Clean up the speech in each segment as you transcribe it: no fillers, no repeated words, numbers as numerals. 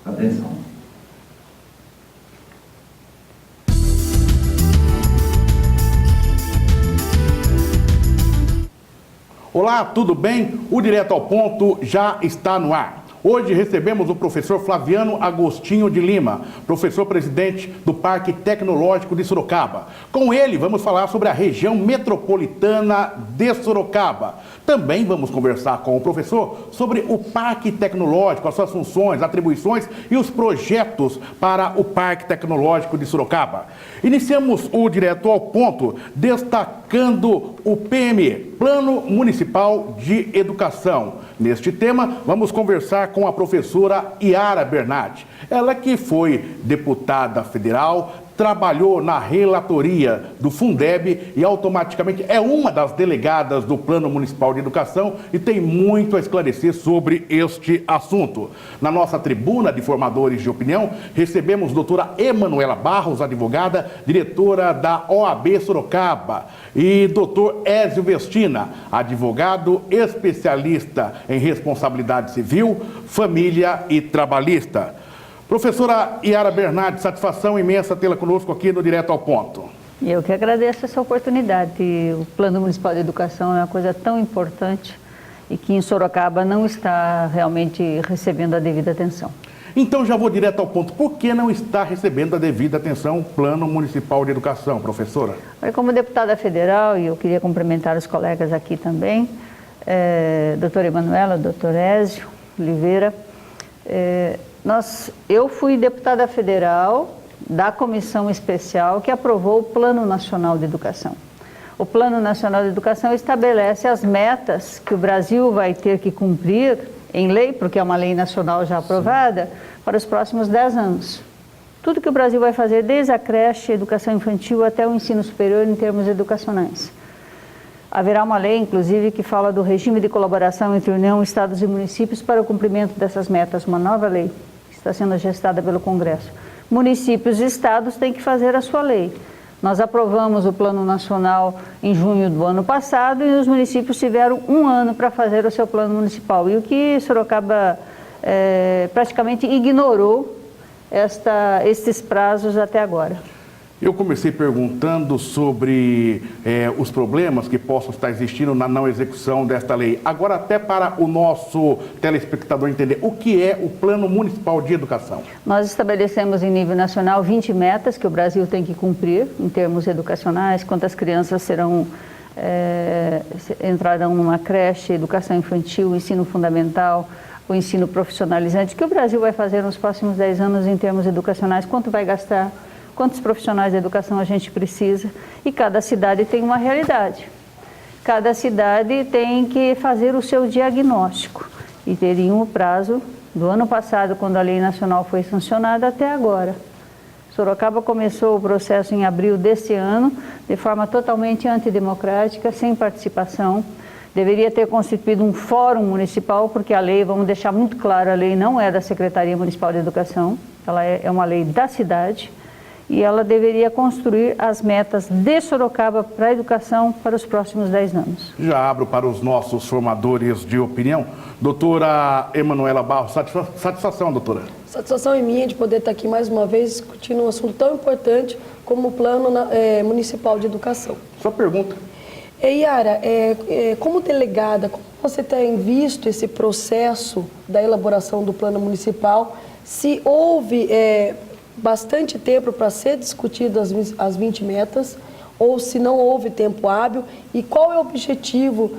Atenção. Olá, tudo bem? O Direto ao Ponto já está no ar. Hoje recebemos o professor Flaviano Agostinho de Lima, professor-presidente do Parque Tecnológico de Sorocaba. Com ele, vamos falar sobre a região metropolitana de Sorocaba. Também vamos conversar com o professor sobre o Parque Tecnológico, as suas funções, atribuições e os projetos para o Parque Tecnológico de Sorocaba. Iniciamos o Direto ao Ponto destacando o PME, Plano Municipal de Educação. Neste tema, vamos conversar com a professora Yara Bernardi. Ela que foi deputada federal, trabalhou na relatoria do Fundeb e automaticamente é uma das delegadas do Plano Municipal de Educação e tem muito a esclarecer sobre este assunto. Na nossa tribuna de formadores de opinião, recebemos a doutora Emanuela Barros, advogada, diretora da OAB Sorocaba, e doutor Ézio Vestina, advogado especialista em responsabilidade civil, família e trabalhista. Professora Yara Bernardi, satisfação imensa tê-la conosco aqui no Direto ao Ponto. Eu que agradeço essa oportunidade. O Plano Municipal de Educação é uma coisa tão importante e que em Sorocaba não está realmente recebendo a devida atenção. Então já vou direto ao ponto. Por que não está recebendo a devida atenção o Plano Municipal de Educação, professora? Como deputada federal, e eu queria cumprimentar os colegas aqui também, doutora Emanuela, doutor Ézio Oliveira, eu fui deputada federal da Comissão Especial que aprovou o Plano Nacional de Educação. O Plano Nacional de Educação estabelece as metas que o Brasil vai ter que cumprir em lei, porque é uma lei nacional já aprovada, para os próximos 10 anos. Tudo que o Brasil vai fazer, desde a creche, educação infantil, até o ensino superior em termos educacionais. Haverá uma lei, inclusive, que fala do regime de colaboração entre União, Estados e municípios para o cumprimento dessas metas, uma nova lei que está sendo gestada pelo Congresso. Municípios e estados têm que fazer a sua lei. Nós aprovamos o Plano Nacional em junho do ano passado e os municípios tiveram um ano para fazer o seu plano municipal. E o que Sorocaba praticamente ignorou estes prazos até agora. Eu comecei perguntando sobre os problemas que possam estar existindo na não execução desta lei. Agora, até para o nosso telespectador entender, o que é o Plano Municipal de Educação? Nós estabelecemos em nível nacional 20 metas que o Brasil tem que cumprir em termos educacionais, quantas crianças entrarão numa creche, educação infantil, ensino fundamental, o ensino profissionalizante, que o Brasil vai fazer nos próximos 10 anos em termos educacionais, quanto vai gastar, quantos profissionais de educação a gente precisa, e cada cidade tem uma realidade. Cada cidade tem que fazer o seu diagnóstico e teriam o prazo do ano passado, quando a lei nacional foi sancionada, até agora. Sorocaba começou o processo em abril deste ano, de forma totalmente antidemocrática, sem participação. Deveria ter constituído um fórum municipal, porque a lei, vamos deixar muito claro, a lei não é da Secretaria Municipal de Educação, ela é uma lei da cidade, e ela deveria construir as metas de Sorocaba para a educação para os próximos 10 anos. Já abro para os nossos formadores de opinião. Doutora Emanuela Barros, satisfação, doutora. Satisfação é minha de poder estar aqui mais uma vez discutindo um assunto tão importante como o Plano Municipal de Educação. Sua pergunta. Yara, como delegada, como você tem visto esse processo da elaboração do Plano Municipal? Se houve bastante tempo para ser discutido as 20 metas, ou se não houve tempo hábil, e qual é o objetivo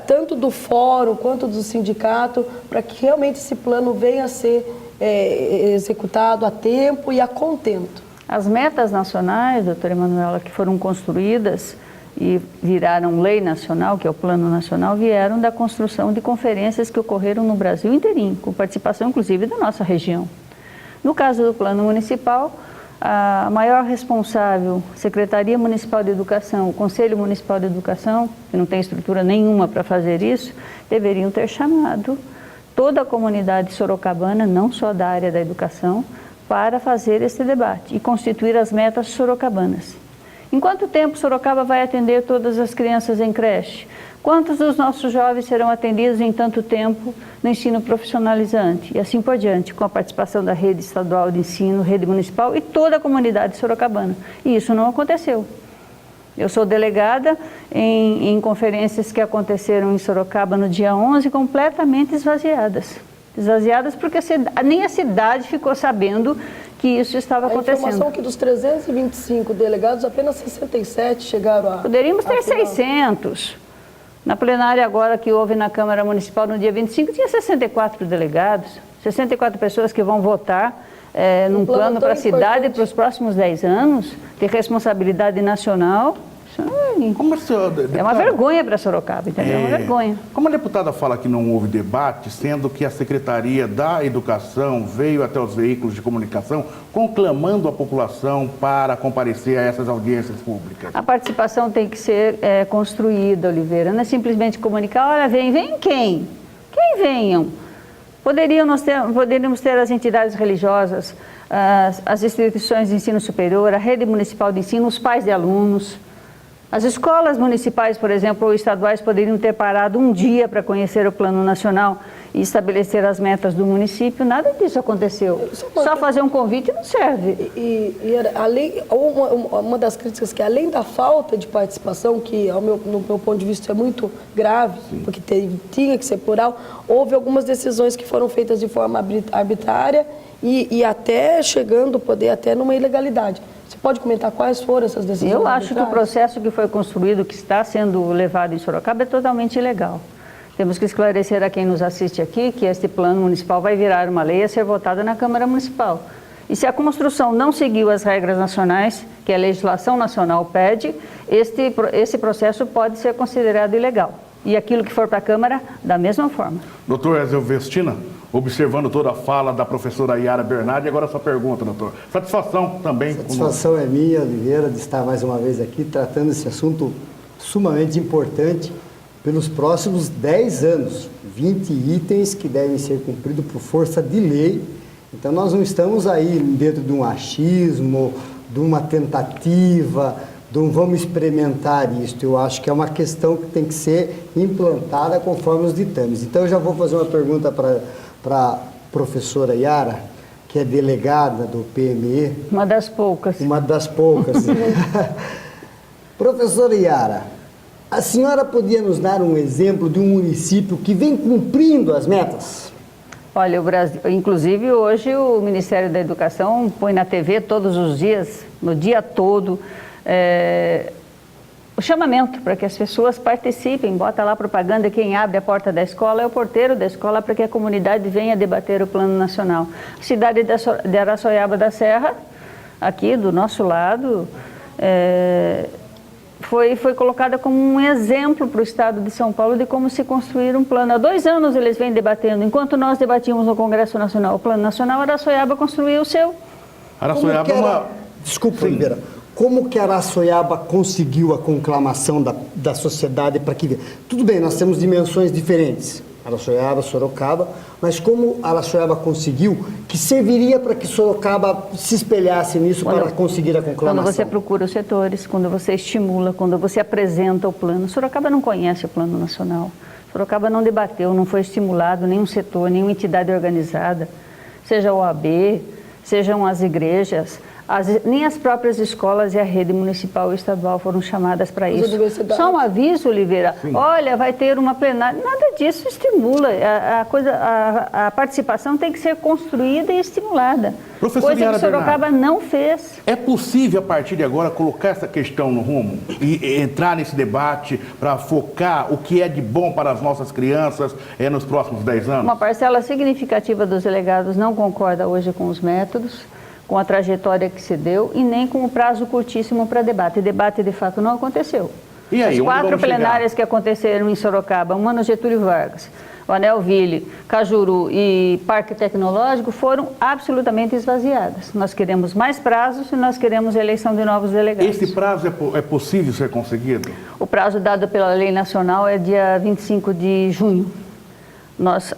tanto do fórum quanto do sindicato para que realmente esse plano venha a ser executado a tempo e a contento? As metas nacionais, doutora Emanuela, que foram construídas e viraram lei nacional, que é o Plano Nacional, vieram da construção de conferências que ocorreram no Brasil inteirinho, com participação inclusive da nossa região. No caso do Plano Municipal, a maior responsável, Secretaria Municipal de Educação, o Conselho Municipal de Educação, que não tem estrutura nenhuma para fazer isso, deveriam ter chamado toda a comunidade sorocabana, não só da área da educação, para fazer esse debate e constituir as metas sorocabanas. Em quanto tempo Sorocaba vai atender todas as crianças em creche? Quantos dos nossos jovens serão atendidos em tanto tempo no ensino profissionalizante? E assim por diante, com a participação da rede estadual de ensino, rede municipal e toda a comunidade sorocabana. E isso não aconteceu. Eu sou delegada em conferências que aconteceram em Sorocaba no dia 11, completamente esvaziadas. Esvaziadas porque nem a cidade ficou sabendo que isso estava acontecendo. A informação é que dos 325 delegados, apenas 67 chegaram a... Poderíamos ter 600. Na plenária agora que houve na Câmara Municipal no dia 25, tinha 64 delegados, 64 pessoas que vão votar num plano para a cidade para os próximos 10 anos, de responsabilidade nacional. É uma vergonha para Sorocaba, entendeu? É uma vergonha. Como a deputada fala que não houve debate, sendo que a Secretaria da Educação veio até os veículos de comunicação conclamando a população para comparecer a essas audiências públicas. A participação tem que ser construída, Oliveira. Não é simplesmente comunicar, olha, vem quem? Quem venham? Poderíamos ter as entidades religiosas, as instituições de ensino superior, a rede municipal de ensino, os pais de alunos. As escolas municipais, por exemplo, ou estaduais, poderiam ter parado um dia para conhecer o Plano Nacional e estabelecer as metas do município. Nada disso aconteceu. Só fazer um convite não serve. Uma das críticas que, além da falta de participação, que no meu ponto de vista é muito grave, porque tinha que ser plural, houve algumas decisões que foram feitas de forma arbitrária e até chegando, poder até numa ilegalidade. Você pode comentar quais foram essas decisões? Eu acho que o processo que foi construído, que está sendo levado em Sorocaba, é totalmente ilegal. Temos que esclarecer a quem nos assiste aqui que este plano municipal vai virar uma lei a ser votada na Câmara Municipal. E se a construção não seguiu as regras nacionais, que a legislação nacional pede, esse processo pode ser considerado ilegal. E aquilo que for para a Câmara, da mesma forma. Doutor Ezio Vestina, observando toda a fala da professora Yara Bernardi, agora a sua pergunta, doutor. Satisfação também. Satisfação é minha, Oliveira, de estar mais uma vez aqui tratando esse assunto sumamente importante pelos próximos 10 anos. 20 itens que devem ser cumpridos por força de lei. Então nós não estamos aí dentro de um achismo, de uma tentativa, de um vamos experimentar isso. Eu acho que é uma questão que tem que ser implantada conforme os ditames. Então eu já vou fazer uma pergunta para a professora Yara, que é delegada do PME. Uma das poucas. Uma das poucas. Professora Yara, a senhora podia nos dar um exemplo de um município que vem cumprindo as metas? Olha, o Brasil, inclusive hoje o Ministério da Educação põe na TV todos os dias, no dia todo, o chamamento para que as pessoas participem, bota lá propaganda, quem abre a porta da escola é o porteiro da escola para que a comunidade venha debater o Plano Nacional. A cidade de Araçoiaba da Serra, aqui do nosso lado, foi colocada como um exemplo para o estado de São Paulo de como se construir um plano. Há 2 anos eles vêm debatendo, enquanto nós debatíamos no Congresso Nacional o Plano Nacional, Araçoiaba construiu o seu. Araçoiaba é uma... Desculpa, Oliveira. Como que Araçoiaba conseguiu a conclamação da sociedade para que... Tudo bem, nós temos dimensões diferentes, Araçoiaba, Sorocaba, mas como Araçoiaba conseguiu, que serviria para que Sorocaba se espelhasse nisso para conseguir a conclamação? Quando você procura os setores, quando você estimula, quando você apresenta o plano. Sorocaba não conhece o Plano Nacional. Sorocaba não debateu, não foi estimulado nenhum setor, nenhuma entidade organizada, seja a OAB, sejam as igrejas, nem as próprias escolas e a rede municipal e estadual foram chamadas para isso. Só um aviso, Oliveira, olha, vai ter uma plenária, nada disso estimula, a participação tem que ser construída e estimulada, coisa que Sorocaba não fez. É possível, a partir de agora, colocar essa questão no rumo e entrar nesse debate para focar o que é de bom para as nossas crianças nos próximos 10 anos? Uma parcela significativa dos delegados não concorda hoje com os métodos, com a trajetória que se deu e nem com o prazo curtíssimo para debate. Debate, de fato, não aconteceu. E aí, as 4 plenárias que aconteceram em Sorocaba, uma no Getúlio Vargas, o Anel Ville, Cajuru e Parque Tecnológico, foram absolutamente esvaziadas. Nós queremos mais prazos e nós queremos a eleição de novos delegados. Esse prazo é possível ser conseguido? O prazo dado pela lei nacional é dia 25 de junho.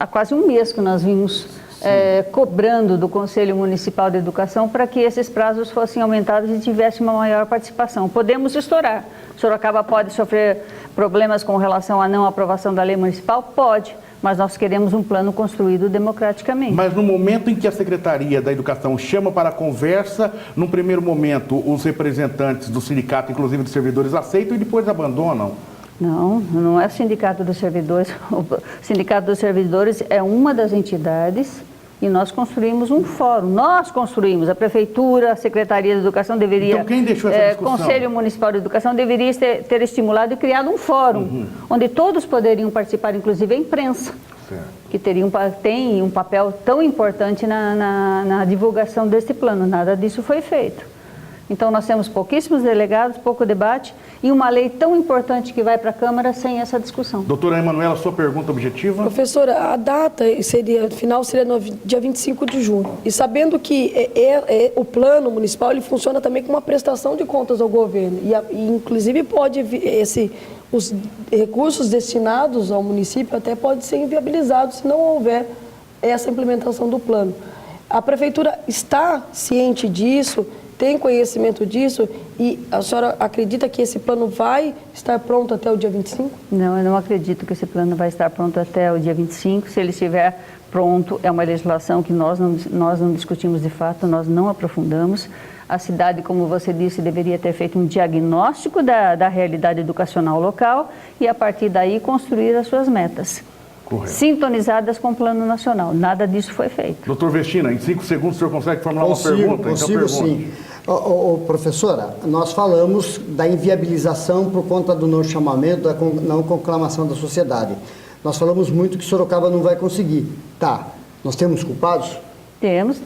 Há quase um mês que nós vimos cobrando do Conselho Municipal de Educação para que esses prazos fossem aumentados e tivesse uma maior participação. Podemos estourar. Sorocaba pode sofrer problemas com relação à não aprovação da lei municipal? Pode, mas nós queremos um plano construído democraticamente. Mas no momento em que a Secretaria da Educação chama para a conversa, num primeiro momento os representantes do sindicato, inclusive dos servidores, aceitam e depois abandonam? Não é o Sindicato dos Servidores. O Sindicato dos Servidores é uma das entidades e nós construímos um fórum. Nós construímos, a Prefeitura, a Secretaria de Educação deveria... Então quem deixou essa discussão? Conselho Municipal de Educação deveria ter estimulado e criado um fórum, onde todos poderiam participar, inclusive a imprensa, que tem um papel tão importante na divulgação desse plano. Nada disso foi feito. Então, nós temos pouquíssimos delegados, pouco debate e uma lei tão importante que vai para a Câmara sem essa discussão. Doutora Emanuela, sua pergunta objetiva? Professora, a data final seria no dia 25 de junho. E sabendo que o plano municipal ele funciona também como uma prestação de contas ao governo. E inclusive, os recursos destinados ao município até podem ser inviabilizados se não houver essa implementação do plano. A Prefeitura está ciente disso? Tem conhecimento disso e a senhora acredita que esse plano vai estar pronto até o dia 25? Não, eu não acredito que esse plano vai estar pronto até o dia 25. Se ele estiver pronto, é uma legislação que nós não discutimos de fato, nós não aprofundamos. A cidade, como você disse, deveria ter feito um diagnóstico da realidade educacional local e, a partir daí, construir as suas metas. Correto. Sintonizadas com o Plano Nacional. Nada disso foi feito. Doutor Vestina, em 5 segundos o senhor consegue formular uma pergunta? Consigo, sim. Professora, nós falamos da inviabilização por conta do não chamamento, da não conclamação da sociedade. Nós falamos muito que Sorocaba não vai conseguir. Tá, nós temos culpados? Temos.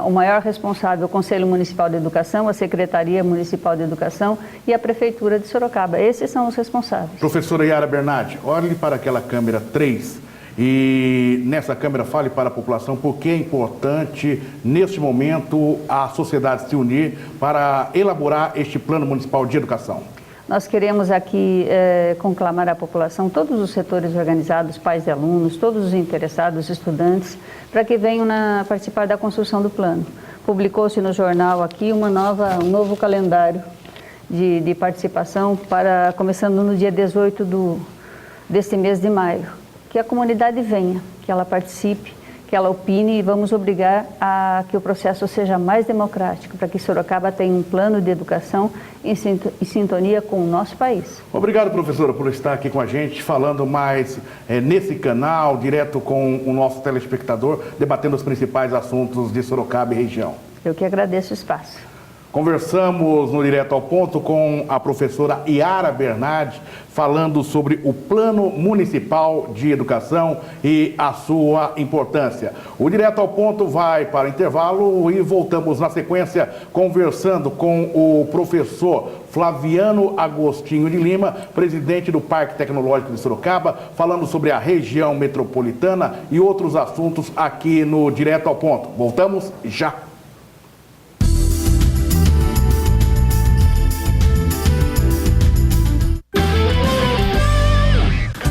O maior responsável, o Conselho Municipal de Educação, a Secretaria Municipal de Educação e a Prefeitura de Sorocaba. Esses são os responsáveis. Professora Yara Bernardi, olhe para aquela câmera 3 e nessa câmera fale para a população por que é importante, neste momento, a sociedade se unir para elaborar este Plano Municipal de Educação. Nós queremos aqui conclamar a população, todos os setores organizados, pais e alunos, todos os interessados, estudantes, para que venham participar da construção do plano. Publicou-se no jornal aqui um novo calendário de participação, começando no dia 18 deste mês de maio. Que a comunidade venha, que ela participe, que ela opine e vamos obrigar a que o processo seja mais democrático, para que Sorocaba tenha um plano de educação em sintonia com o nosso país. Obrigado, professora, por estar aqui com a gente, falando mais nesse canal, direto com o nosso telespectador, debatendo os principais assuntos de Sorocaba e região. Eu que agradeço o espaço. Conversamos no Direto ao Ponto com a professora Yara Bernardi, falando sobre o Plano Municipal de Educação e a sua importância. O Direto ao Ponto vai para o intervalo e voltamos na sequência conversando com o professor Flaviano Agostinho de Lima, presidente do Parque Tecnológico de Sorocaba, falando sobre a região metropolitana e outros assuntos aqui no Direto ao Ponto. Voltamos já.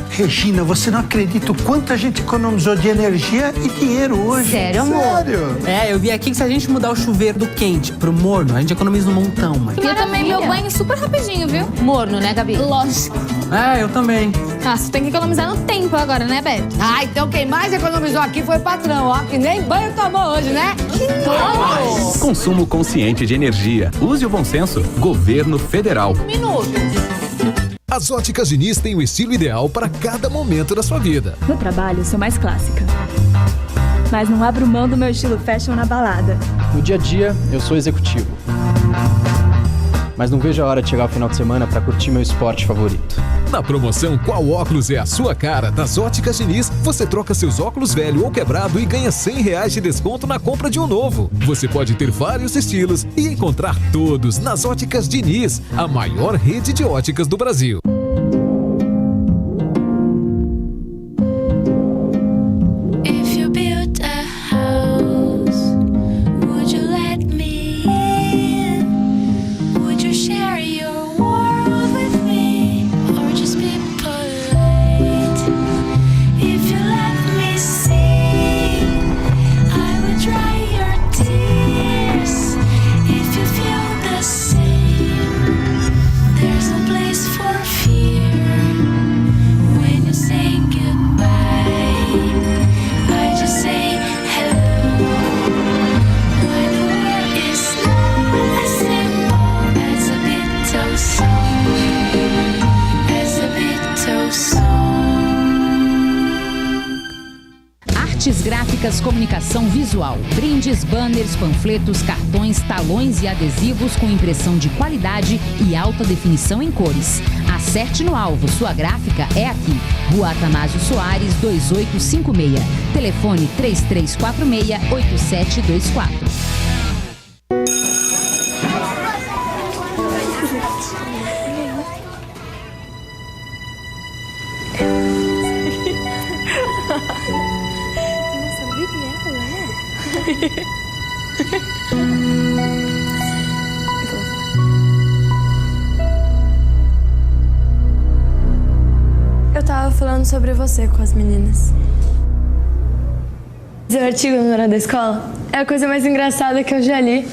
Regina, você não acredita o quanto a gente economizou de energia e dinheiro hoje. Sério, amor? Sério? Eu vi aqui que se a gente mudar o chuveiro do quente pro morno, a gente economiza um montão, mãe. Eu também, meu banho super rapidinho, viu? Morno, né, Gabi? Lógico. Eu também. Você tem que economizar no tempo agora, né, Beto? Então quem mais economizou aqui foi o patrão, ó. Que nem banho tomou hoje, né? Consumo consciente de energia. Use o bom senso. Governo Federal. As Óticas Diniz têm o estilo ideal para cada momento da sua vida. No trabalho, sou mais clássica. Mas não abro mão do meu estilo fashion na balada. No dia a dia, eu sou executivo. Mas não vejo a hora de chegar ao final de semana para curtir meu esporte favorito. Na promoção Qual Óculos é a Sua Cara das Óticas Diniz, você troca seus óculos velho ou quebrado e ganha R$100 de desconto na compra de um novo. Você pode ter vários estilos e encontrar todos nas Óticas Diniz, a maior rede de óticas do Brasil. Artes gráficas, comunicação visual, brindes, banners, panfletos, cartões, talões e adesivos com impressão de qualidade e alta definição em cores. Acerte no alvo, sua gráfica é aqui. Rua Atanásio Soares, 2856. Telefone 3346-8724. Eu tava falando sobre você com as meninas. Seu artigo no Hora da Escola é a coisa mais engraçada que eu já li.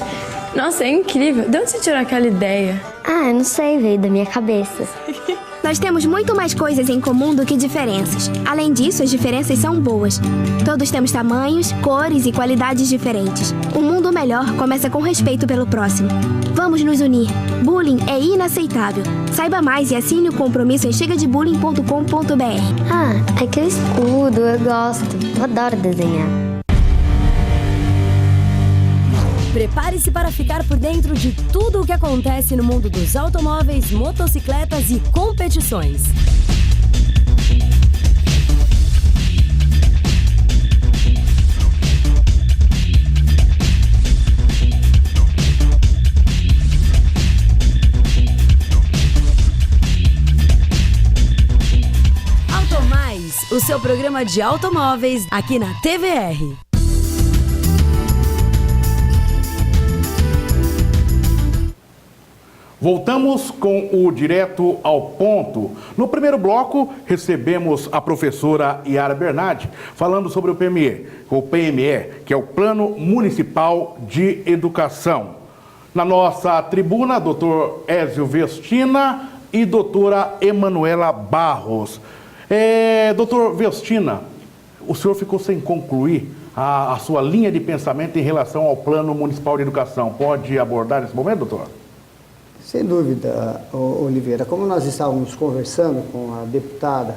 Nossa, é incrível. De onde você tirou aquela ideia? Ah, eu não sei, veio da minha cabeça. Nós temos muito mais coisas em comum do que diferenças. Além disso, as diferenças são boas. Todos temos tamanhos, cores e qualidades diferentes. Um mundo melhor começa com respeito pelo próximo. Vamos nos unir. Bullying é inaceitável. Saiba mais e assine o compromisso em chegadebullying.com.br. Ah, é que eu estudo, eu gosto. Eu adoro desenhar. Prepare-se para ficar por dentro de tudo o que acontece no mundo dos automóveis, motocicletas e competições. Automais, o seu programa de automóveis aqui na TVR. Voltamos com o Direto ao Ponto. No primeiro bloco, recebemos a professora Yara Bernardi falando sobre o PME, que é o Plano Municipal de Educação. Na nossa tribuna, doutor Ézio Vestina e doutora Emanuela Barros. Doutor Vestina, o senhor ficou sem concluir a sua linha de pensamento em relação ao Plano Municipal de Educação. Pode abordar nesse momento, doutor? Sem dúvida, Oliveira. Como nós estávamos conversando com a deputada,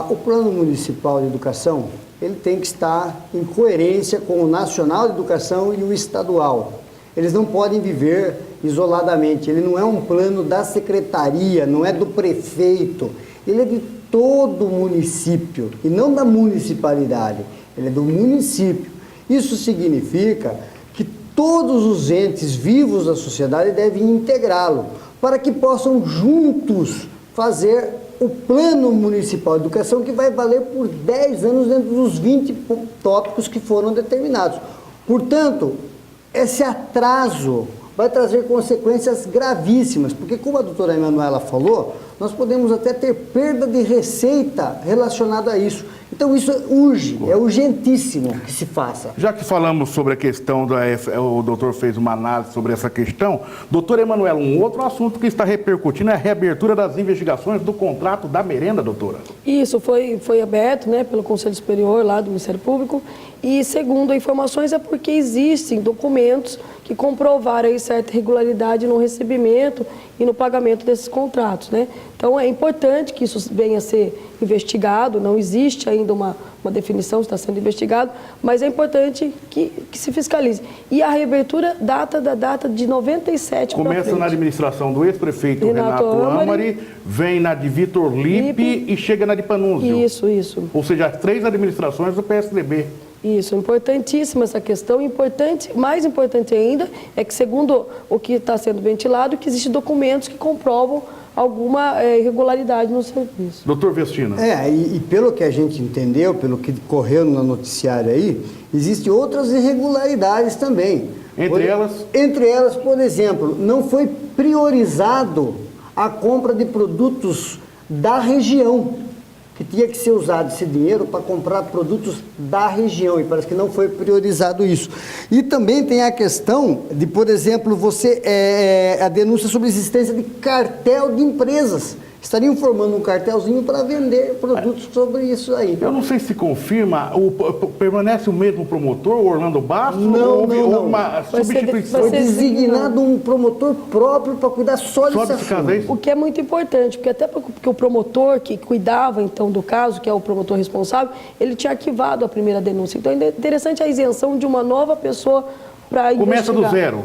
o Plano Municipal de Educação ele tem que estar em coerência com o Nacional de Educação e o Estadual. Eles não podem viver isoladamente. Ele não é um plano da secretaria, não é do prefeito. Ele é de todo o município e não da municipalidade. Ele é do município. Isso significa que todos os entes vivos da sociedade devem integrá-lo, para que possam juntos fazer o Plano Municipal de Educação, que vai valer por 10 anos dentro dos 20 tópicos que foram determinados. Portanto, esse atraso vai trazer consequências gravíssimas, porque como a doutora Emanuela falou, nós podemos até ter perda de receita relacionada a isso. Então isso urge, é urgentíssimo que se faça. Já que falamos sobre a questão, o doutor fez uma análise sobre essa questão, doutora Emanuela, um outro assunto que está repercutindo é a reabertura das investigações do contrato da merenda, doutora. Isso foi aberto, né, pelo Conselho Superior lá do Ministério Público e, segundo informações, é porque existem documentos que comprovaram aí certa irregularidade no recebimento e no pagamento desses contratos, né? Então é importante que isso venha a ser investigado, não existe ainda uma definição, está sendo investigado, mas é importante que se fiscalize. E a reabertura data de 97 para frente. Começa na administração do ex-prefeito Renato Amari, vem na de Vitor Lippe e chega na de Panunzio. Isso. Ou seja, as 3 administrações do PSDB. Isso, importantíssima essa questão. Mais importante ainda é que, segundo o que está sendo ventilado, que existem documentos que comprovam alguma irregularidade no serviço. Doutor Vestina. E pelo que a gente entendeu, pelo que correu no noticiário aí, existem outras irregularidades também. Entre elas, por exemplo, não foi priorizado a compra de produtos da região, que tinha que ser usado esse dinheiro para comprar produtos da região, e parece que não foi priorizado isso. E também tem a questão de, por exemplo, a denúncia sobre a existência de cartel de empresas estariam formando um cartelzinho para vender produtos sobre isso aí. Eu não sei se confirma, permanece o mesmo promotor, o Orlando Bastos? Não, ou não. uma substituição? Foi designado um promotor próprio para cuidar só desse assunto. O que é muito importante, porque até porque o promotor que cuidava então do caso, que é o promotor responsável, ele tinha arquivado a primeira denúncia. Então é interessante a isenção de uma nova pessoa para investigar. Começa do zero.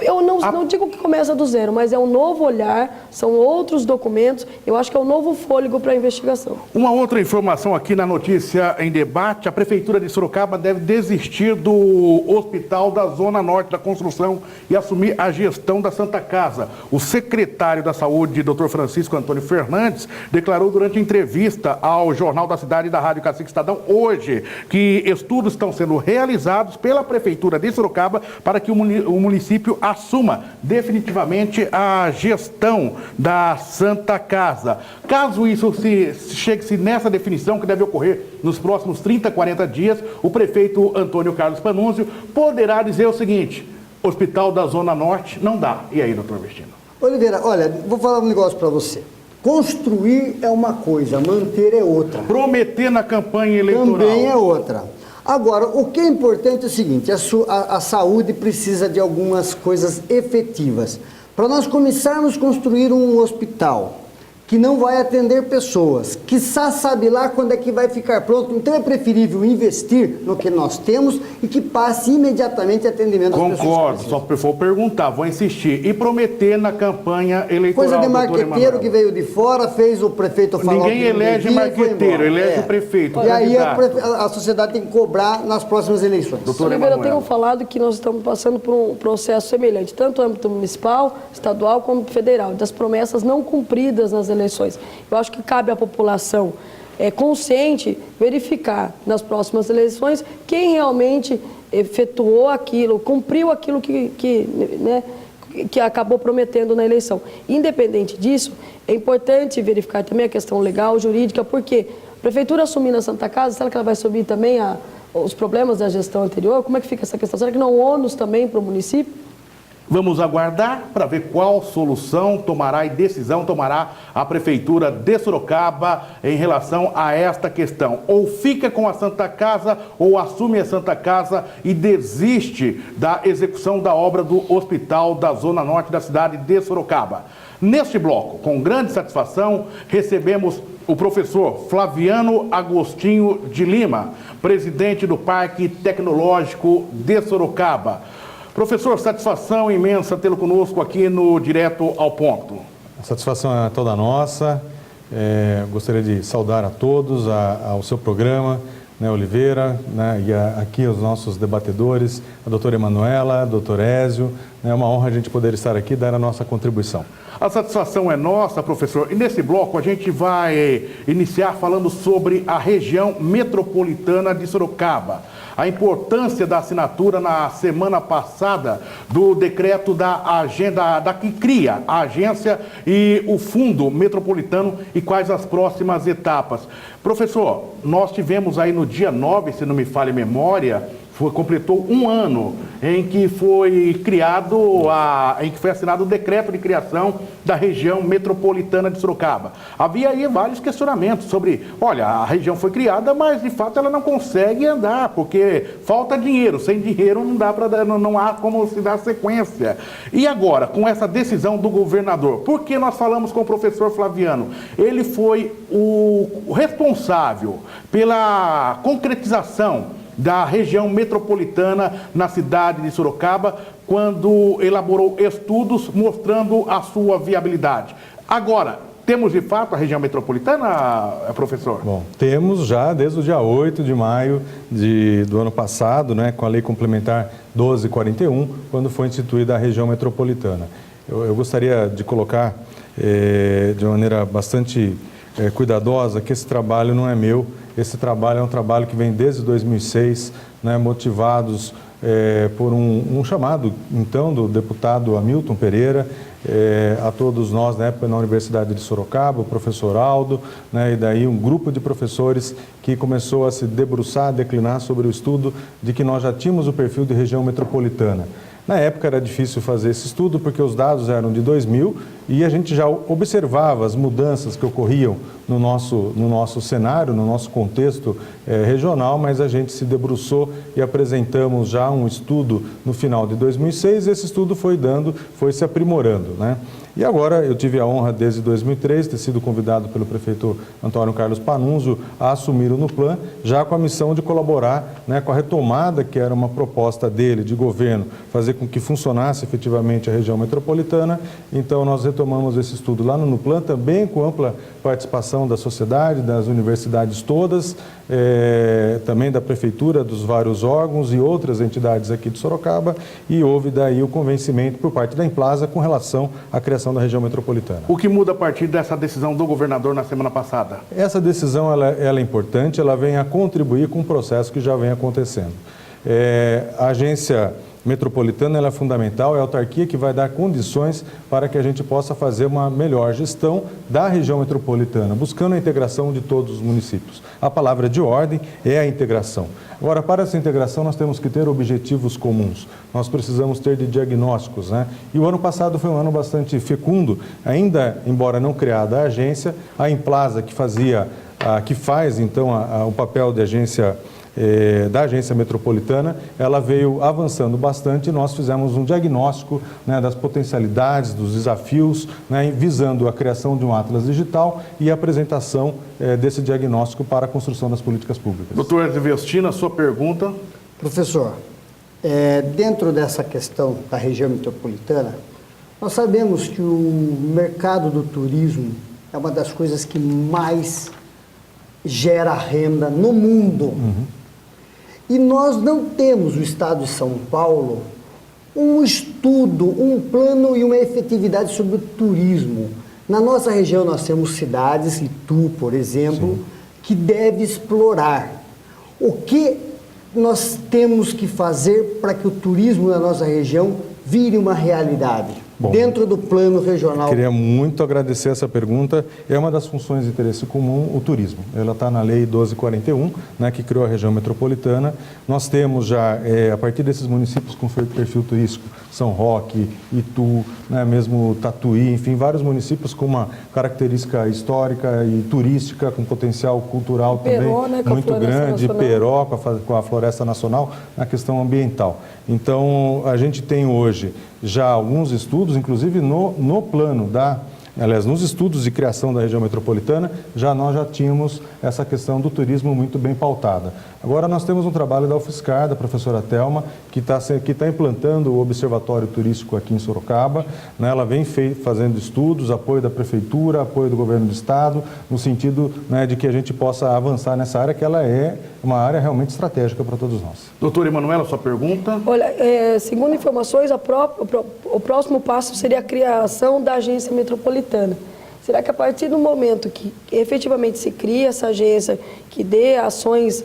Eu não digo que começa do zero, mas é um novo olhar, são outros documentos, eu acho que é um novo fôlego para a investigação. Uma outra informação aqui na notícia em debate, a Prefeitura de Sorocaba deve desistir do Hospital da Zona Norte da Construção e assumir a gestão da Santa Casa. O secretário da Saúde, Dr. Francisco Antônio Fernandes, declarou durante entrevista ao Jornal da Cidade e da Rádio Cacique Estadão hoje que estudos estão sendo realizados pela Prefeitura de Sorocaba para que o município assuma definitivamente a gestão da Santa Casa. Caso isso chegue-se nessa definição, que deve ocorrer nos próximos 30, 40 dias, o prefeito Antônio Carlos Panunzio poderá dizer o seguinte: Hospital da Zona Norte não dá. E aí, doutor Vestino? Oliveira, olha, vou falar um negócio para você. Construir é uma coisa, manter é outra. Prometer na campanha eleitoral também é outra. Agora, o que é importante é o seguinte, a saúde precisa de algumas coisas efetivas. Para nós começarmos a construir um hospital que não vai atender pessoas, que sabe lá quando é que vai ficar pronto, então é preferível investir no que nós temos e que passe imediatamente atendimento às pessoas. Concordo, só vou perguntar, vou insistir. E prometer na campanha eleitoral. Coisa de marqueteiro que veio de fora, fez o prefeito falar. Ninguém elege marqueteiro, elege o prefeito. E aí a sociedade tem que cobrar nas próximas eleições. Doutor Oliveira, eu tenho falado que nós estamos passando por um processo semelhante, tanto no âmbito municipal, estadual como federal, das promessas não cumpridas nas eleições. Eu acho que cabe à população consciente verificar nas próximas eleições quem realmente efetuou aquilo, cumpriu aquilo que acabou prometendo na eleição. Independente disso, é importante verificar também a questão legal, jurídica, porque a prefeitura assumindo a Santa Casa, será que ela vai assumir também os problemas da gestão anterior? Como é que fica essa questão? Será que não ônus também para o município? Vamos aguardar para ver qual solução tomará e decisão tomará a Prefeitura de Sorocaba em relação a esta questão. Ou fica com a Santa Casa ou assume a Santa Casa e desiste da execução da obra do Hospital da Zona Norte da cidade de Sorocaba. Neste bloco, com grande satisfação, recebemos o professor Flaviano Agostinho de Lima, presidente do Parque Tecnológico de Sorocaba. Professor, satisfação imensa tê-lo conosco aqui no Direto ao Ponto. A satisfação é toda nossa. Gostaria de saudar a todos, ao seu programa, né, Oliveira, né, e aqui os nossos debatedores, a doutora Emanuela, doutor Ézio. É uma honra a gente poder estar aqui e dar a nossa contribuição. A satisfação é nossa, professor. E nesse bloco a gente vai iniciar falando sobre a região metropolitana de Sorocaba. A importância da assinatura na semana passada do decreto da agenda, que cria a agência e o fundo metropolitano e quais as próximas etapas. Professor, nós tivemos aí no dia 9, se não me falha a memória, completou um ano em que foi assinado o decreto de criação da região metropolitana de Sorocaba. Havia aí vários questionamentos sobre, olha, a região foi criada, mas de fato ela não consegue andar, porque falta dinheiro. Sem dinheiro não há como se dar sequência. E agora, com essa decisão do governador, por que nós falamos com o professor Flaviano? Ele foi o responsável pela concretização da região metropolitana na cidade de Sorocaba, quando elaborou estudos mostrando a sua viabilidade. Agora, temos de fato a região metropolitana, professor? Bom, temos já desde o dia 8 de maio do ano passado, né, com a Lei Complementar 1241, quando foi instituída a região metropolitana. Eu gostaria de colocar de maneira bastante cuidadosa que esse trabalho não é meu. Esse trabalho é um trabalho que vem desde 2006, né, motivados por um chamado, então, do deputado Hamilton Pereira, a todos nós, na época, na Universidade de Sorocaba, o professor Aldo, né, e daí um grupo de professores que começou a se debruçar, a declinar sobre o estudo de que nós já tínhamos o perfil de região metropolitana. Na época era difícil fazer esse estudo porque os dados eram de 2000 e a gente já observava as mudanças que ocorriam no nosso cenário, no nosso contexto regional, mas a gente se debruçou e apresentamos já um estudo no final de 2006 e esse estudo foi se aprimorando, né? E agora eu tive a honra, desde 2003, ter sido convidado pelo prefeito Antônio Carlos Panunzio a assumir o Nuplan, já com a missão de colaborar, né, com a retomada, que era uma proposta dele, de governo, fazer com que funcionasse efetivamente a região metropolitana. Então nós retomamos esse estudo lá no Nuplan, também com ampla participação da sociedade, das universidades todas, também da prefeitura, dos vários órgãos e outras entidades aqui de Sorocaba, e houve daí o convencimento por parte da Implaza com relação à criação da região metropolitana. O que muda a partir dessa decisão do governador na semana passada? Essa decisão ela é importante, ela vem a contribuir com um processo que já vem acontecendo. A agência metropolitana ela é fundamental, é a autarquia que vai dar condições para que a gente possa fazer uma melhor gestão da região metropolitana, buscando a integração de todos os municípios. A palavra de ordem é a integração. Agora, para essa integração, nós temos que ter objetivos comuns, nós precisamos ter de diagnósticos, né? E o ano passado foi um ano bastante fecundo, ainda, embora não criada a agência, a Implaza, que faz, então, o papel de agência da agência metropolitana, ela veio avançando bastante e nós fizemos um diagnóstico, né, das potencialidades, dos desafios, né, visando a criação de um atlas digital e a apresentação desse diagnóstico para a construção das políticas públicas. Doutor Ernestina, sua pergunta. Professor, dentro dessa questão da região metropolitana, nós sabemos que o mercado do turismo é uma das coisas que mais gera renda no mundo. Uhum. E nós não temos no estado de São Paulo um estudo, um plano e uma efetividade sobre o turismo. Na nossa região nós temos cidades, Itu, por exemplo, sim, que deve explorar. O que nós temos que fazer para que o turismo na nossa região vire uma realidade? Bom, dentro do plano regional. Queria muito agradecer essa pergunta. É uma das funções de interesse comum, o turismo. Ela está na Lei 1241, né, que criou a região metropolitana. Nós temos já, a partir desses municípios com perfil turístico, São Roque, Itu, né, mesmo Tatuí, enfim, vários municípios com uma característica histórica e turística, com potencial cultural Peró, também, né, muito grande, Peró, com a Floresta Nacional, na questão ambiental. Então, a gente tem hoje já alguns estudos, inclusive no plano nos estudos de criação da região metropolitana, nós já tínhamos essa questão do turismo muito bem pautada. Agora nós temos um trabalho da UFSCar, da professora Thelma, que está implantando o Observatório Turístico aqui em Sorocaba, né? Ela vem fazendo estudos, apoio da prefeitura, apoio do governo do estado, no sentido, né, de que a gente possa avançar nessa área, que ela é uma área realmente estratégica para todos nós. Doutora Emanuela, sua pergunta? Olha, segundo informações, o próximo passo seria a criação da agência metropolitana. Será que a partir do momento que efetivamente se cria essa agência, que dê ações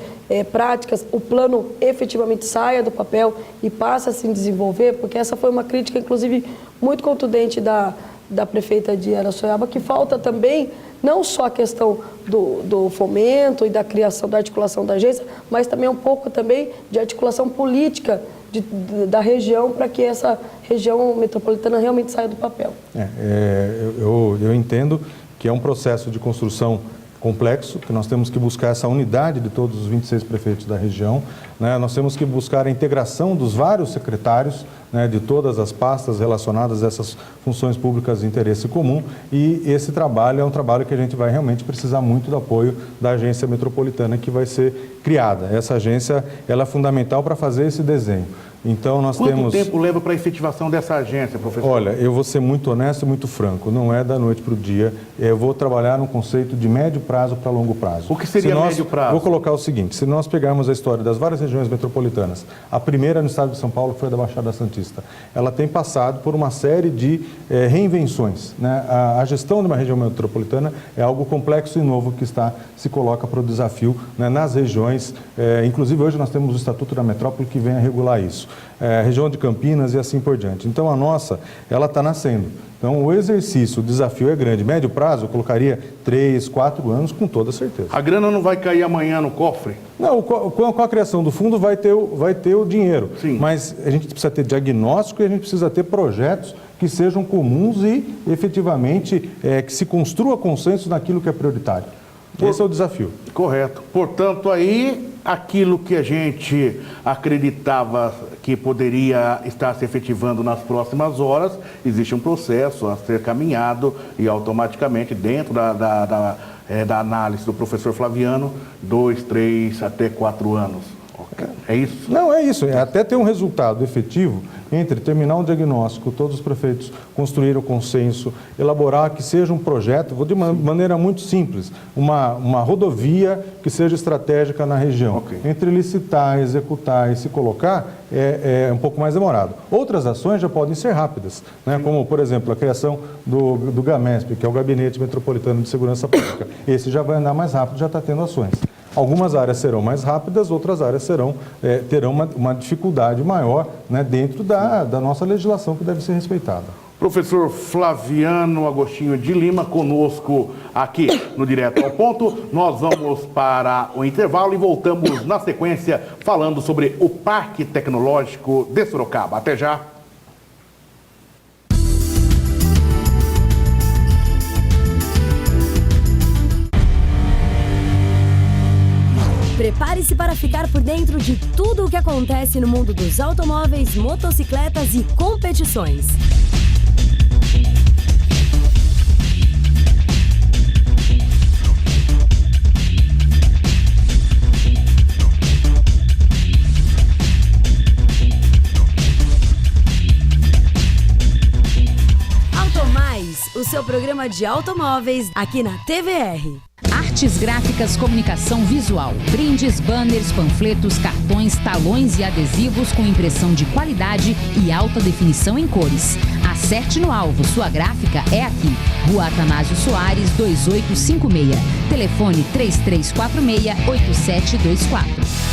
práticas, o plano efetivamente saia do papel e passe a se desenvolver? Porque essa foi uma crítica, inclusive, muito contundente da prefeita de Araçoiaba, que falta também não só a questão do fomento e da criação, da articulação da agência, mas também um pouco também de articulação política da região, para que essa região metropolitana realmente saia do papel. Eu entendo que é um processo de construção complexo, que nós temos que buscar essa unidade de todos os 26 prefeitos da região, né? Nós temos que buscar a integração dos vários secretários, né, de todas as pastas relacionadas a essas funções públicas de interesse comum, e esse trabalho é um trabalho que a gente vai realmente precisar muito do apoio da agência metropolitana que vai ser criada. Essa agência ela é fundamental para fazer esse desenho. Então, nós Quanto tempo leva para a efetivação dessa agência, professor? Olha, eu vou ser muito honesto e muito franco, não é da noite para o dia. Eu vou trabalhar num conceito de médio prazo para longo prazo. O que seria médio prazo? Vou colocar o seguinte, se nós pegarmos a história das várias regiões metropolitanas, a primeira no estado de São Paulo foi a da Baixada Santista. Ela tem passado por uma série de reinvenções, né? A gestão de uma região metropolitana é algo complexo e novo que se coloca para o desafio, né, nas regiões. Inclusive, hoje nós temos o Estatuto da Metrópole que vem a regular isso. região de Campinas e assim por diante. Então, a nossa, ela está nascendo. Então, o exercício, o desafio é grande. Médio prazo, eu colocaria 3, 4 anos com toda certeza. A grana não vai cair amanhã no cofre? Não, com a criação do fundo vai ter o dinheiro. Sim. Mas a gente precisa ter diagnóstico e a gente precisa ter projetos que sejam comuns e, efetivamente, que se construa consenso naquilo que é prioritário. Esse é o desafio. Correto. Portanto, aí, aquilo que a gente acreditava que poderia estar se efetivando nas próximas horas, existe um processo a ser caminhado e automaticamente, dentro da análise do professor Flaviano, 2, 3 até 4 anos. É isso? Não, é isso. É até ter um resultado efetivo entre terminar um diagnóstico, todos os prefeitos construírem o consenso, elaborar que seja um projeto, vou de uma maneira muito simples, uma rodovia que seja estratégica na região. Okay. Entre licitar, executar e se colocar é um pouco mais demorado. Outras ações já podem ser rápidas, né? Como, por exemplo, a criação do GAMESP, que é o Gabinete Metropolitano de Segurança Pública. Esse já vai andar mais rápido, já está tendo ações. Algumas áreas serão mais rápidas, outras áreas terão uma dificuldade maior, né, dentro da nossa legislação que deve ser respeitada. Professor Flaviano Agostinho de Lima, conosco aqui no Direto ao Ponto. Nós vamos para o intervalo e voltamos na sequência falando sobre o Parque Tecnológico de Sorocaba. Até já! Prepare-se para ficar por dentro de tudo o que acontece no mundo dos automóveis, motocicletas e competições. Automais, o seu programa de automóveis aqui na TVR. Artes gráficas, comunicação visual, brindes, banners, panfletos, cartões, talões e adesivos com impressão de qualidade e alta definição em cores. Acerte no alvo, sua gráfica é aqui. Rua Atanásio Soares, 2856. Telefone 3346-8724.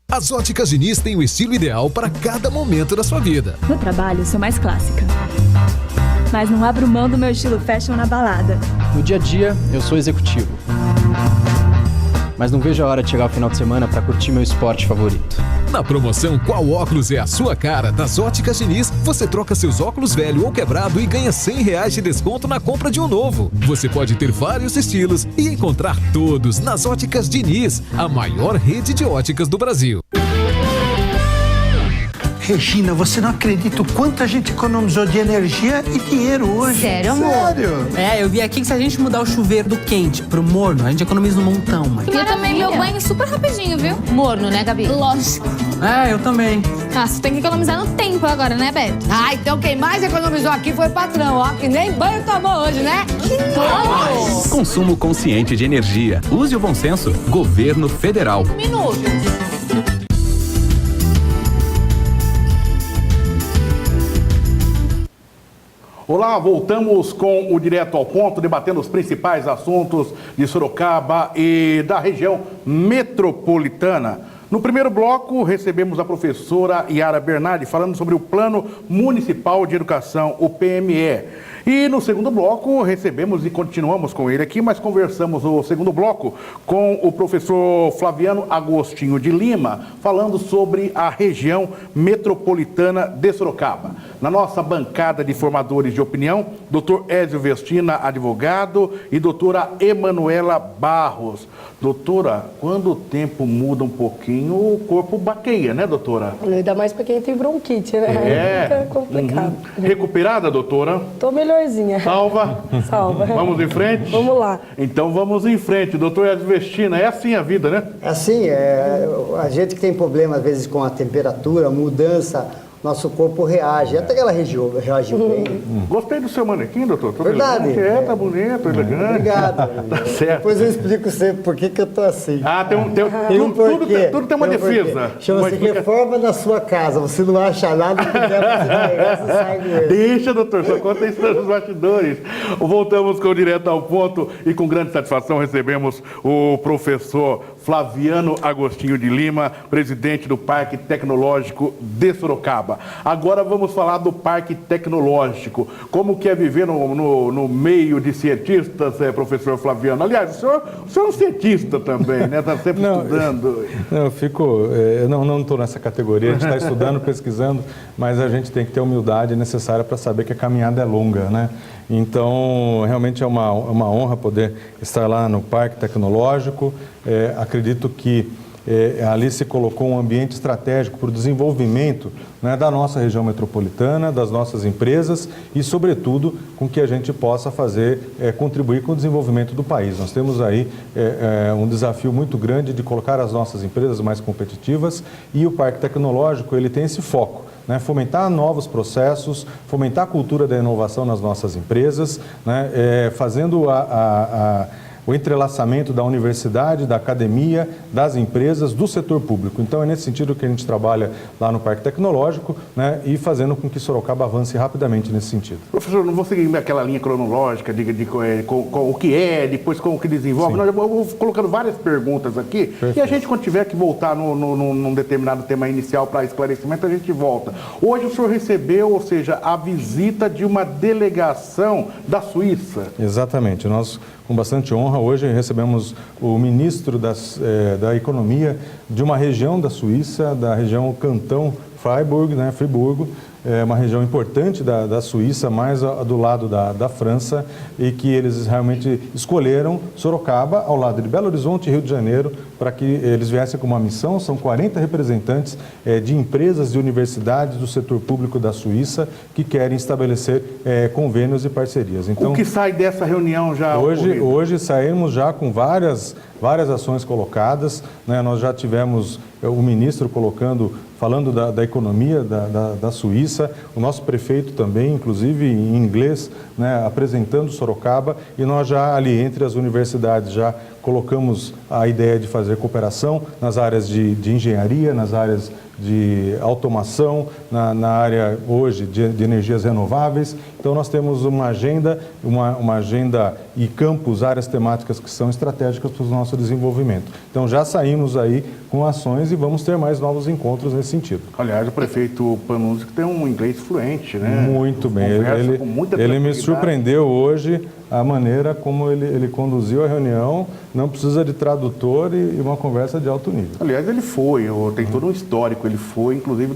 As Óticas Diniz têm o estilo ideal para cada momento da sua vida. No trabalho, sou mais clássica. Mas não abro mão do meu estilo fashion na balada. No dia a dia, eu sou executivo. Mas não vejo a hora de chegar o final de semana para curtir meu esporte favorito. Na promoção Qual Óculos é a Sua Cara das Óticas Diniz, você troca seus óculos velho ou quebrado e ganha R$100 de desconto na compra de um novo. Você pode ter vários estilos e encontrar todos nas Óticas Diniz, a maior rede de óticas do Brasil. Regina, você não acredita o quanto a gente economizou de energia e dinheiro hoje. Sério, amor? Sério? Eu vi aqui que se a gente mudar o chuveiro do quente pro morno, a gente economiza um montão, mãe. Eu também, meu banho super rapidinho, viu? Morno, né, Gabi? Lógico. Eu também. Você tem que economizar no tempo agora, né, Beto? Então quem mais economizou aqui foi o patrão, ó, que nem banho tomou hoje, né? Consumo consciente de energia. Use o bom senso. Governo Federal. Um minuto. Olá, voltamos com o Direto ao Ponto, debatendo os principais assuntos de Sorocaba e da região metropolitana. No primeiro bloco, recebemos a professora Yara Bernardi falando sobre o Plano Municipal de Educação, o PME. E no segundo bloco, recebemos e continuamos com ele aqui, mas conversamos no segundo bloco com o professor Flaviano Agostinho de Lima, falando sobre a região metropolitana de Sorocaba. na nossa bancada de formadores de opinião, Dr. Ézio Vestina, advogado, e doutora Emanuela Barros. Doutora, quando o tempo muda um pouquinho, o corpo baqueia, né, doutora? Ainda mais para quem tem bronquite, né? Fica complicado. Recuperada, doutora? Tô melhorzinha. Salva? Salva. Vamos em frente? Vamos lá. Então vamos em frente. Doutor Ézio Vestina, é assim a vida, né? É assim, a gente que tem problema às vezes com a temperatura, mudança, nosso corpo reage, até que ela reage bem. Gostei do seu manequim, doutor. Tô Verdade. elegante, tá bonito, elegante. Obrigado. Tá certo. Depois eu explico você por que eu tô assim. Tem um porquê. Tudo tem uma defesa. Chama-se reforma na sua casa. Você não acha nada que deve você carregar, você sai mesmo. Deixa, doutor, só conta isso nos bastidores. Voltamos com o Direto ao Ponto e com grande satisfação recebemos o professor Flaviano Agostinho de Lima, presidente do Parque Tecnológico de Sorocaba. Agora vamos falar do Parque Tecnológico. Como que é viver no meio de cientistas, professor Flaviano? Aliás, o senhor é um cientista também, né? Está sempre estudando. Eu não estou nessa categoria, a gente está estudando, pesquisando, mas a gente tem que ter humildade necessária para saber que a caminhada é longa, né? Então, realmente é uma honra poder estar lá no Parque Tecnológico. Acredito que ali se colocou um ambiente estratégico para o desenvolvimento, né, da nossa região metropolitana, das nossas empresas e, sobretudo, com que a gente possa contribuir com o desenvolvimento do país. Nós temos aí um desafio muito grande de colocar as nossas empresas mais competitivas e o Parque Tecnológico ele tem esse foco. Né, fomentar novos processos, fomentar a cultura da inovação nas nossas empresas, né, fazendo o entrelaçamento da universidade, da academia, das empresas, do setor público. Então, é nesse sentido que a gente trabalha lá no Parque Tecnológico, né, e fazendo com que Sorocaba avance rapidamente nesse sentido. Professor, não vou seguir aquela linha cronológica com o que é, depois com o que desenvolve. Não, eu vou colocando várias perguntas aqui. Perfeito. E a gente, quando tiver que voltar num determinado tema inicial para esclarecimento, a gente volta. Hoje o senhor recebeu, ou seja, a visita de uma delegação da Suíça. Exatamente. Nós, com bastante honra, hoje recebemos o ministro da Economia de uma região da Suíça, da região Cantão Fribourg, né, Friburgo, uma região importante da Suíça, mais do lado da França, e que eles realmente escolheram Sorocaba, ao lado de Belo Horizonte e Rio de Janeiro, para que eles viessem com uma missão. São 40 representantes de empresas e universidades do setor público da Suíça que querem estabelecer convênios e parcerias. Então, o que sai dessa reunião já? Hoje saímos já com várias ações colocadas, né? Nós já tivemos o ministro falando da economia da Suíça, o nosso prefeito também, inclusive em inglês, né, apresentando Sorocaba, e nós já ali entre as universidades já colocamos a ideia de fazer cooperação nas áreas de engenharia, nas áreas de automação, na área hoje de energias renováveis. Então nós temos uma agenda e campos, áreas temáticas que são estratégicas para o nosso desenvolvimento. Então já saímos aí com ações e vamos ter mais novos encontros nesse sentido. Aliás, o prefeito Panunzi tem um inglês fluente, né? Muito bem. Ele me surpreendeu hoje a maneira como ele conduziu a reunião. Não precisa de tradutor e uma conversa de alto nível. Aliás, ele tem todo um histórico. Ele foi, inclusive,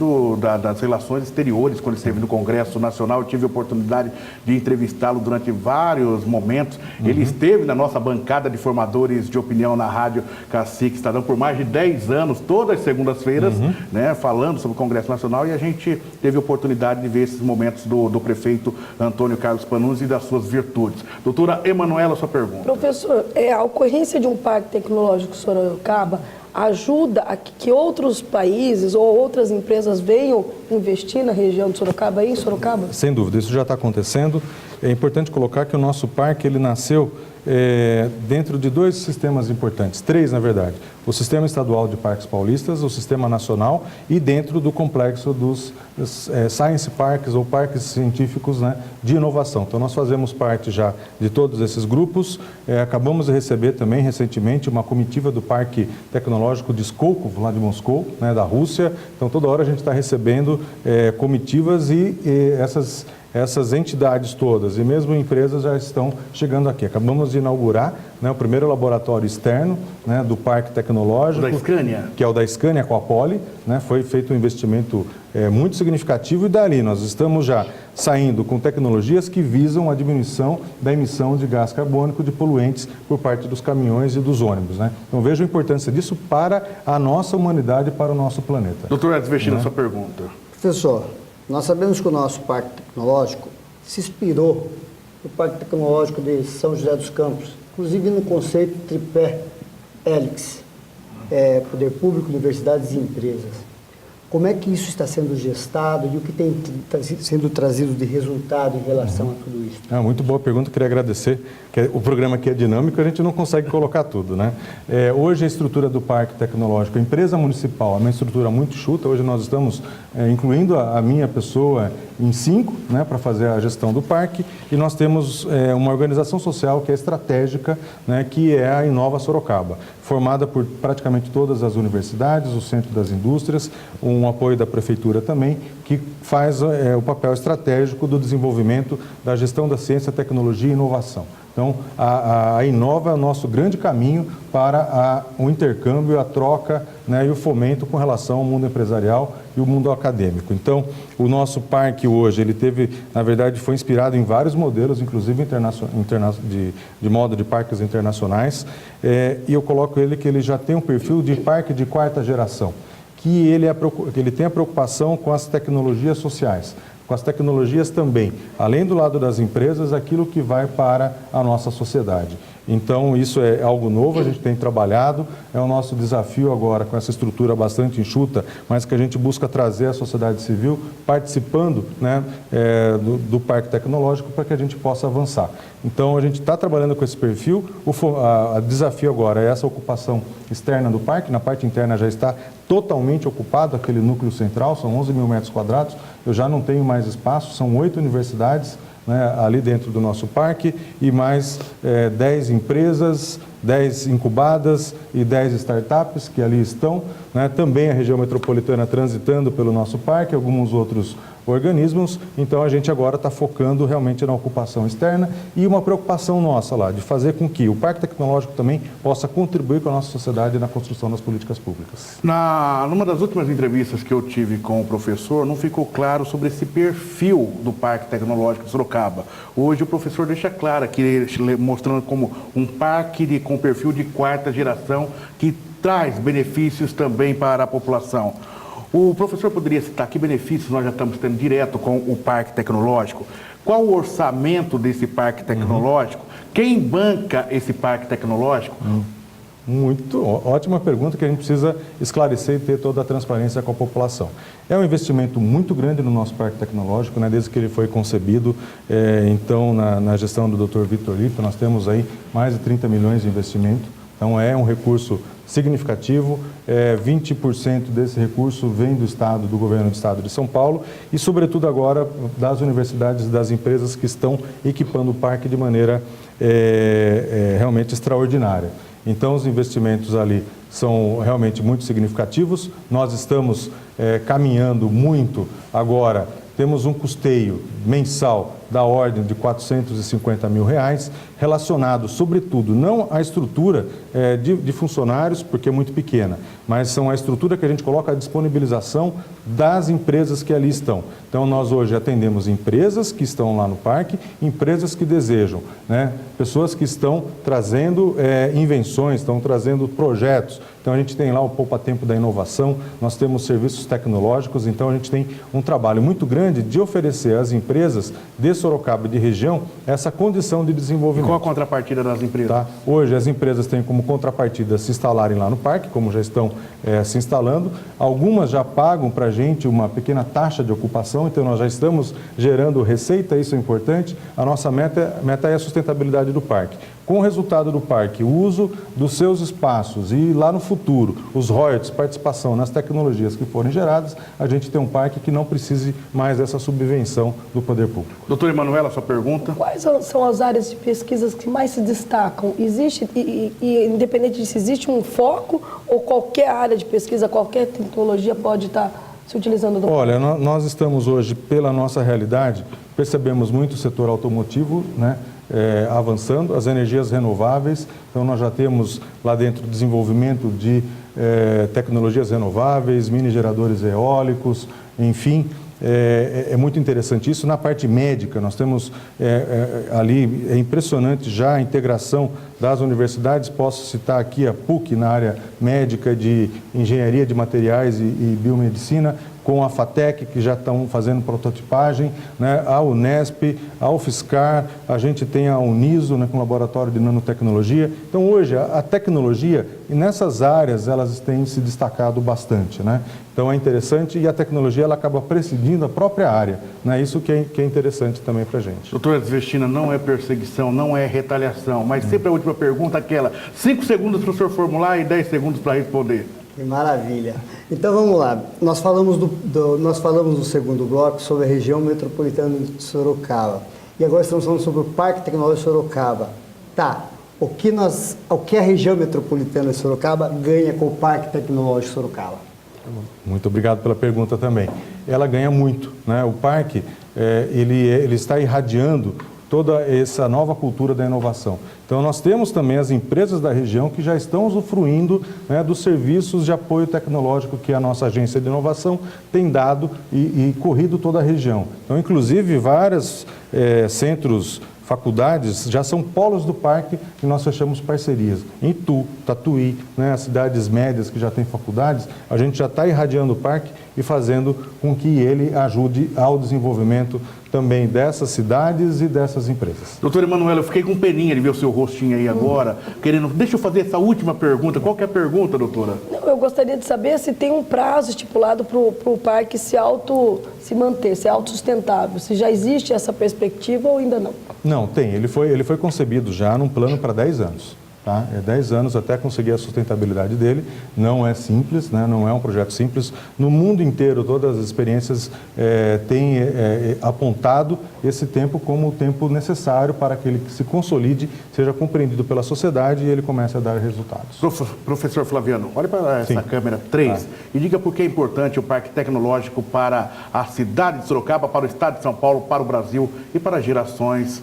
das relações exteriores, quando esteve no Congresso Nacional. Eu tive a oportunidade de entrevistá-lo durante vários momentos. Ele esteve na nossa bancada de formadores de opinião na Rádio Cacique Estadão por mais de 10 anos, todas as segundas-feiras, né, falando sobre o Congresso Nacional, e a gente teve a oportunidade de ver esses momentos do prefeito Antônio Carlos Panunzi e das suas virtudes. Doutora Emanuela, sua pergunta. Professor, a ocorrência de um parque tecnológico Sorocaba ajuda a que outros países ou outras empresas venham investir na região de Sorocaba, em Sorocaba? Sem dúvida, isso já está acontecendo. É importante colocar que o nosso parque ele nasceu dentro de 2 sistemas importantes, 3 na verdade. O Sistema Estadual de Parques Paulistas, o Sistema Nacional e dentro do complexo dos Science Parks ou parques científicos, né, de inovação. Então nós fazemos parte já de todos esses grupos. Acabamos de receber também recentemente uma comitiva do Parque Tecnológico de Skolkovo, lá de Moscou, né, da Rússia. Então toda hora a gente está recebendo comitivas e essas entidades todas e mesmo empresas já estão chegando aqui. Acabamos acabamos de inaugurar, né, o primeiro laboratório externo, né, do Parque Tecnológico. Da Scania. Que é o da Scania com a Poli, né, foi feito um investimento muito significativo e dali nós estamos já saindo com tecnologias que visam a diminuição da emissão de gás carbônico de poluentes por parte dos caminhões e dos ônibus, né? Então vejo a importância disso para a nossa humanidade e para o nosso planeta. Doutor Edson Vestino, sua pergunta. Professor, nós sabemos que o nosso Parque Tecnológico se inspirou no Parque Tecnológico de São José dos Campos, inclusive no conceito tripé hélice, poder público, universidades e empresas. Como é que isso está sendo gestado e o que tem sendo trazido de resultado em relação a tudo isso? Muito boa pergunta, queria agradecer. O programa aqui é dinâmico, a gente não consegue colocar tudo, né? Hoje a estrutura do Parque Tecnológico, a empresa municipal, é uma estrutura muito enxuta. Hoje nós estamos incluindo a minha pessoa em 5, né, para fazer a gestão do parque, e nós temos uma organização social que é estratégica, né, que é a Inova Sorocaba, formada por praticamente todas as universidades, o Centro das Indústrias, um apoio da Prefeitura também, que faz o papel estratégico do desenvolvimento da gestão da ciência, tecnologia e inovação. Então, a Inova é o nosso grande caminho para o intercâmbio, a troca, né, e o fomento com relação ao mundo empresarial e o mundo acadêmico. Então, o nosso parque hoje, ele teve, na verdade, foi inspirado em vários modelos, inclusive de modo de parques internacionais, e eu coloco ele que ele já tem um perfil de parque de 4ª geração, que ele tem a preocupação com as tecnologias sociais, com as tecnologias também, além do lado das empresas, aquilo que vai para a nossa sociedade. Então, isso é algo novo, a gente tem trabalhado, é o nosso desafio agora com essa estrutura bastante enxuta, mas que a gente busca trazer a sociedade civil participando, né, do Parque Tecnológico para que a gente possa avançar. Então, a gente está trabalhando com esse perfil, o desafio agora é essa ocupação externa do parque, na parte interna já está totalmente ocupado aquele núcleo central, são 11 mil metros quadrados, eu já não tenho mais espaço, são 8 universidades, né, ali dentro do nosso parque e mais 10 empresas, 10 incubadas e 10 startups que ali estão, né, também a região metropolitana transitando pelo nosso parque, alguns outros organismos. Então a gente agora está focando realmente na ocupação externa e uma preocupação nossa lá, de fazer com que o Parque Tecnológico também possa contribuir com a nossa sociedade na construção das políticas públicas. Numa das últimas entrevistas que eu tive com o professor, não ficou claro sobre esse perfil do Parque Tecnológico de Sorocaba. Hoje o professor deixa claro aqui, mostrando como um parque com perfil de 4ª geração, que traz benefícios também para a população. O professor poderia citar que benefícios nós já estamos tendo direto com o Parque Tecnológico? Qual o orçamento desse Parque Tecnológico? Quem banca esse Parque Tecnológico? Muito ótima pergunta que a gente precisa esclarecer e ter toda a transparência com a população. É um investimento muito grande no nosso Parque Tecnológico, né, desde que ele foi concebido. Então, na gestão do Dr. Victor Lipton, nós temos aí mais de 30 milhões de investimento. Então, é um recurso significativo, 20% desse recurso vem do Estado, do Governo do Estado de São Paulo e, sobretudo agora, das universidades e das empresas que estão equipando o parque de maneira realmente extraordinária. Então, os investimentos ali são realmente muito significativos. Nós estamos caminhando muito agora, temos um custeio mensal da ordem de R$450 mil, relacionado, sobretudo, não à estrutura de funcionários, porque é muito pequena, mas são a estrutura que a gente coloca à disponibilização das empresas que ali estão. Então, nós hoje atendemos empresas que estão lá no parque, empresas que desejam, né? Pessoas que estão trazendo invenções, estão trazendo projetos. Então, a gente tem lá o Poupa-Tempo da Inovação, nós temos serviços tecnológicos, então a gente tem um trabalho muito grande de oferecer às empresas de Sorocaba e de região essa condição de desenvolvimento. E qual a contrapartida das empresas? Tá? Hoje as empresas têm como contrapartida se instalarem lá no parque, como já estão se instalando. Algumas já pagam para a gente uma pequena taxa de ocupação, então nós já estamos gerando receita, isso é importante. A nossa meta é a sustentabilidade do parque. Com o resultado do parque, o uso dos seus espaços e lá no futuro, os royalties, participação nas tecnologias que forem geradas, a gente tem um parque que não precise mais dessa subvenção do poder público. Doutora Emanuela, sua pergunta? Quais são as áreas de pesquisas que mais se destacam? Existe, independente de se existe um foco ou qualquer área de pesquisa, qualquer tecnologia pode estar se utilizando do parque? Olha, nós estamos hoje, pela nossa realidade, percebemos muito o setor automotivo, né? avançando, as energias renováveis. Então, nós já temos lá dentro desenvolvimento de tecnologias renováveis, mini geradores eólicos, enfim. É muito interessante isso. Na parte médica, nós temos ali, é impressionante já a integração das universidades. Posso citar aqui a PUC na área médica de engenharia de materiais e biomedicina, com a FATEC, que já estão fazendo prototipagem, né? A Unesp, a UFSCar, a gente tem a Uniso, né, com o laboratório de nanotecnologia. Então, hoje, a tecnologia, e nessas áreas, elas têm se destacado bastante, né? Então, é interessante, e a tecnologia ela acaba presidindo a própria área, né? Isso que é interessante também para a gente. Doutora Svestina, não é perseguição, não é retaliação, mas sempre a última pergunta, aquela 5 segundos para o senhor formular e 10 segundos para responder. Que maravilha. Então vamos lá. Nós falamos no segundo bloco sobre a região metropolitana de Sorocaba. E agora estamos falando sobre o Parque Tecnológico de Sorocaba. Tá. O que a região metropolitana de Sorocaba ganha com o Parque Tecnológico de Sorocaba? Muito obrigado pela pergunta também. Ela ganha muito, né? O parque, ele está irradiando toda essa nova cultura da inovação. Então, nós temos também as empresas da região que já estão usufruindo, né, dos serviços de apoio tecnológico que a nossa agência de inovação tem dado e corrido toda a região. Então, inclusive, vários centros, faculdades, já são polos do parque e nós fechamos parcerias. Em Itu, Tatuí, né, as cidades médias que já têm faculdades, a gente já está irradiando o parque e fazendo com que ele ajude ao desenvolvimento também dessas cidades e dessas empresas. Doutor Emanuela, eu fiquei com peninha de ver o seu rostinho aí agora, querendo... Deixa eu fazer essa última pergunta. Qual que é a pergunta, doutora? Eu gostaria de saber se tem um prazo estipulado para o parque se manter, ser autossustentável. Se já existe essa perspectiva ou ainda não? Não, tem. Ele foi concebido já num plano para 10 anos. Tá? 10 anos até conseguir a sustentabilidade dele. Não é simples, né? Não é um projeto simples. No mundo inteiro, todas as experiências têm apontado esse tempo como o tempo necessário para que ele se consolide, seja compreendido pela sociedade e ele comece a dar resultados. Professor Flaviano, olhe para essa câmera 3 e diga por que é importante o Parque Tecnológico para a cidade de Sorocaba, para o estado de São Paulo, para o Brasil e para gerações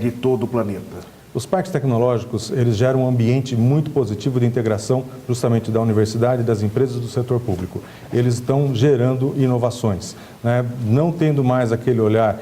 de todo o planeta. Os parques tecnológicos, eles geram um ambiente muito positivo de integração justamente da universidade e das empresas do setor público. Eles estão gerando inovações, né? Não tendo mais aquele olhar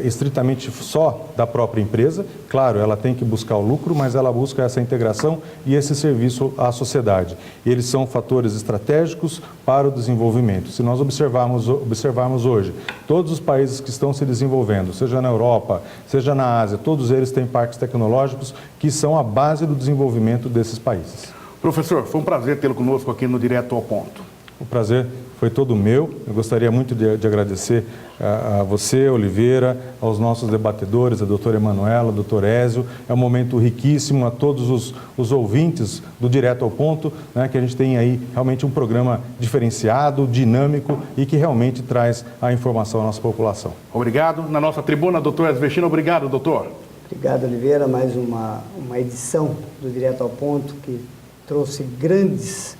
estritamente só da própria empresa. Claro, ela tem que buscar o lucro, mas ela busca essa integração e esse serviço à sociedade. E eles são fatores estratégicos para o desenvolvimento. Se nós observarmos hoje, todos os países que estão se desenvolvendo, seja na Europa, seja na Ásia, todos eles têm parques tecnológicos que são a base do desenvolvimento desses países. Professor, foi um prazer tê-lo conosco aqui no Direto ao Ponto. O prazer foi todo meu. Eu gostaria muito de agradecer a você, Oliveira, aos nossos debatedores, a doutora Emanuela, a doutor Ézio. É um momento riquíssimo, a todos os ouvintes do Direto ao Ponto, né, que a gente tem aí realmente um programa diferenciado, dinâmico e que realmente traz a informação à nossa população. Obrigado. Na nossa tribuna, doutor Svestina, obrigado, doutor. Obrigado, Oliveira. Mais uma edição do Direto ao Ponto que trouxe grandes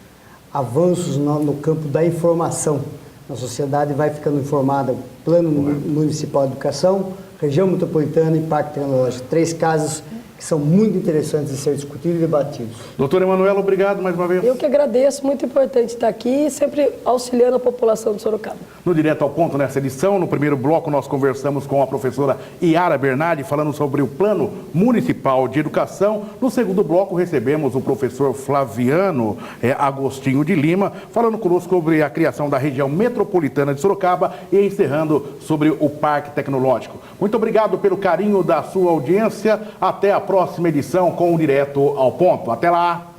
avanços no campo da informação. A sociedade vai ficando informada, Plano Municipal de Educação, Região Metropolitana e Parque Tecnológico. 3 casos que são muito interessantes de ser discutidos e debatidos. Doutora Emanuela, obrigado mais uma vez. Eu que agradeço, muito importante estar aqui, sempre auxiliando a população de Sorocaba. No Direto ao Ponto, nessa edição, no primeiro bloco, nós conversamos com a professora Yara Bernardi, falando sobre o Plano Municipal de Educação. No segundo bloco, recebemos o professor Flaviano Agostinho de Lima, falando conosco sobre a criação da região metropolitana de Sorocaba e encerrando sobre o Parque Tecnológico. Muito obrigado pelo carinho da sua audiência. Até a próxima edição com o Direto ao Ponto. Até lá!